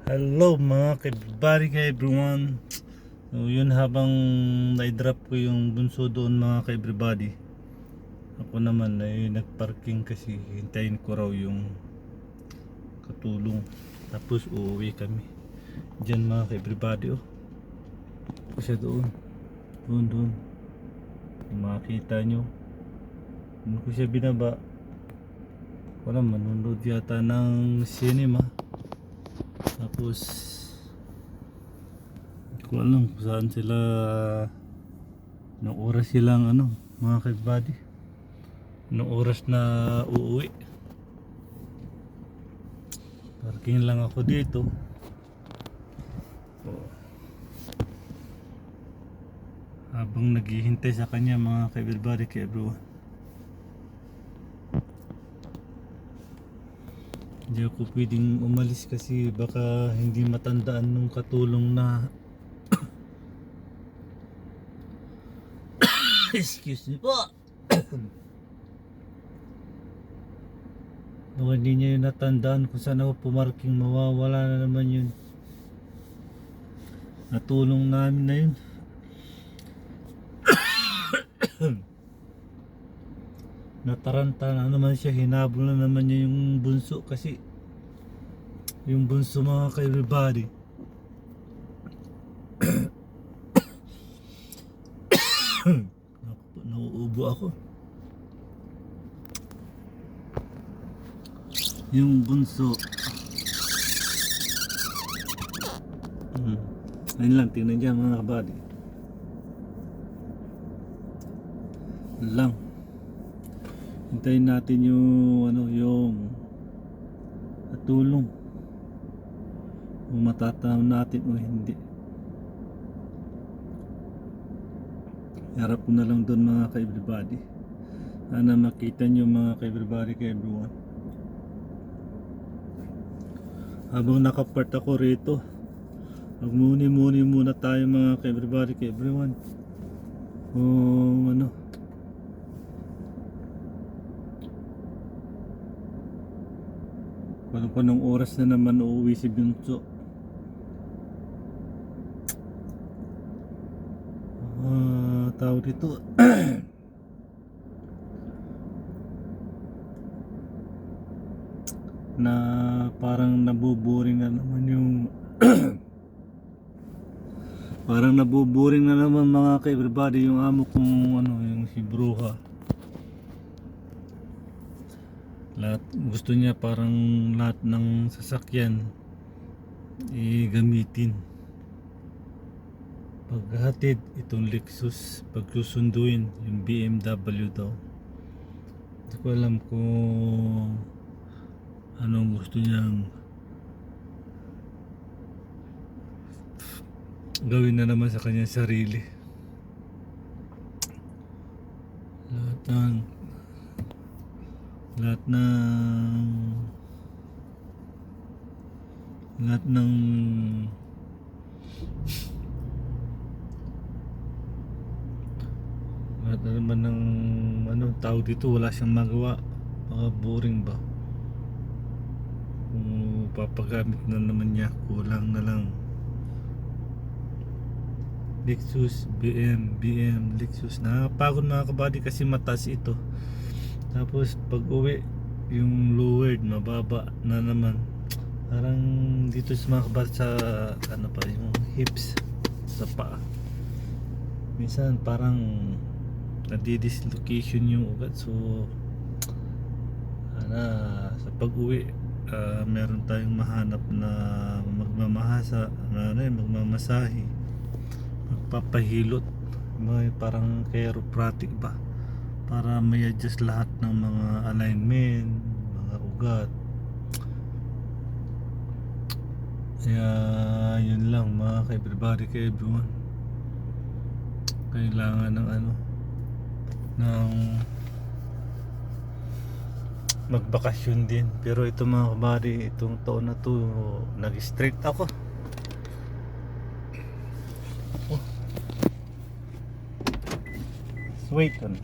Hello mga everybody, everyone. So yun, habang na-drop ko yung bunso doon mga everybody, ako naman ay nagparking kasi hintayin ko raw yung katulong. Tapos uuwi kami. Diyan mga everybody, oh. Kasi doon. Doon. Makita nyo. Doon ko siya binaba. Wala, manunod yata ng cinema. Tapos kung alam kung saan sila ng oras silang mga kaibadi ng oras na uuwi. Parking lang ako dito. Habang naghihintay sa kanya mga kaibadi, everyone. Hindi ako pwedeng umalis kasi baka hindi matandaan nung katulong na excuse me po. Baka hindi niya yun natandaan kung saan ako pumarking, mawawala na naman yun. Natulong namin na yun. Nataranta na naman siya, hinabol na naman niya yung bunso kasi yung bunso mga ka-everybody nauubo ako. Yung bunso ayun lang, tingnan dyan mga kabady lang. Hintayin natin yung yung tulong kung matatanaw natin o hindi. Harap ko na lang doon mga ka-everybody. Sana makita nyo mga ka-everybody, ka-everyone. Habang nakapart ako rito, magmuni-muni muna tayo mga ka-everybody, ka-everyone. Kung pa ng oras na naman uuwi si Bunso. Tao dito na parang nabuboring na naman yung parang nabuboring na naman mga ka-everybody yung amo kong yung si Bruha. Lahat gusto niya parang lahat ng sasakyan gamitin. Paghatid itong Lexus, pagsusunduin yung BMW daw. Hindi ko alam kung anong gusto niyang gawin na naman sa kanyang sarili. Lahat ng naman ng tao dito, wala siyang magawa. Mga boring ba? Kung papagamit na naman niya, kulang na lang Lexus, BM, Lexus. Nakapagod mga kabady kasi mataas ito. Tapos pag uwi yung lowered mababa na naman. Parang dito sa mga kabady sa pa yung hips sa paa. Minsan parang nadidislocation yung ugat. So sa pag-uwi meron tayong mahanap na magmamahasa magmamasahe, magpapahilot, may parang chiropractic ba, para may adjust lahat ng mga alignment, mga ugat. Kaya yun lang mga ka-everybody, ka-everyone. Kailangan ng ng magbakasyon din. Pero ito mga kabady, itong taon na to nag-straight ako. Wait on.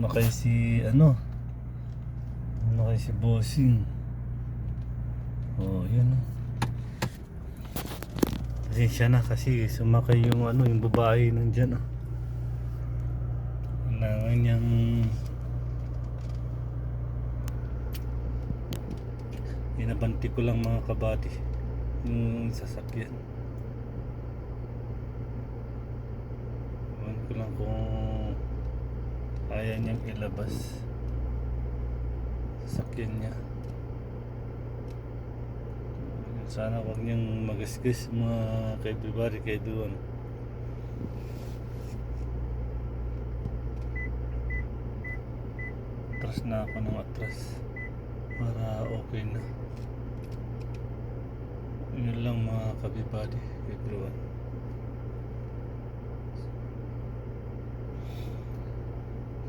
Sumakay si sumakay si Bossing. Oh, yun. Pasensya na kasi sumakay yung yung babae nandyan. Kailangan niyang inabanti ko lang mga kabady yung sasakyan. Iwan ko lang kung kaya niyang ilabas sasakyan niya. Sana wag niyang magasgas mga ka-everybody, ka-everyone. Atras na ako ng atras para okay na. Yun lang mga ka-everybody, everyone.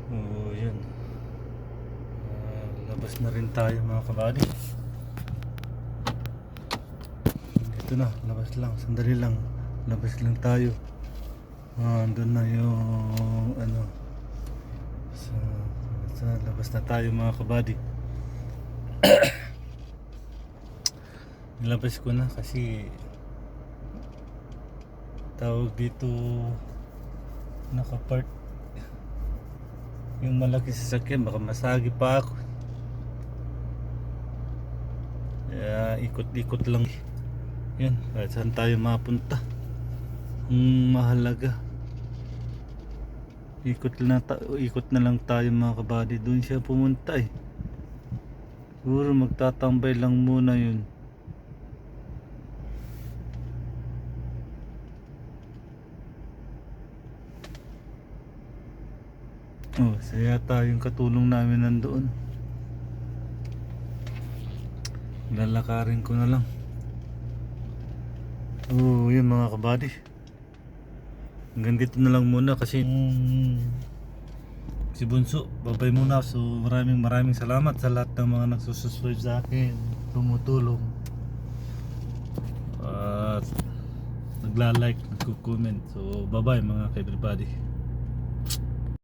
So yun, labas na rin tayo mga kabady. Ito na, labas lang, sandali lang. Labas lang tayo. Andun na yung sa labas na tayo mga kabady. Nilabas ko na kasi tawag dito nakapark yung malaki sasakyan, baka masagi pa ako. Kaya ikot-ikot lang. Yan, kahit saan tayo mapunta. Mahalaga. Ikot na lang tayo mga kabady. Doon siya pumunta eh. Siguro magtatambay lang muna yun. Oh, saya yung katulong namin nandoon. Lalakarin ko na lang. Oh, yun mga kabady. Hanggang dito na lang muna kasi si Bunso, babay muna. So maraming salamat sa lahat ng mga nagsusubscribe sa akin, tumutulong at nagla-like, nagko-comment. So bye bye mga ka-everybody.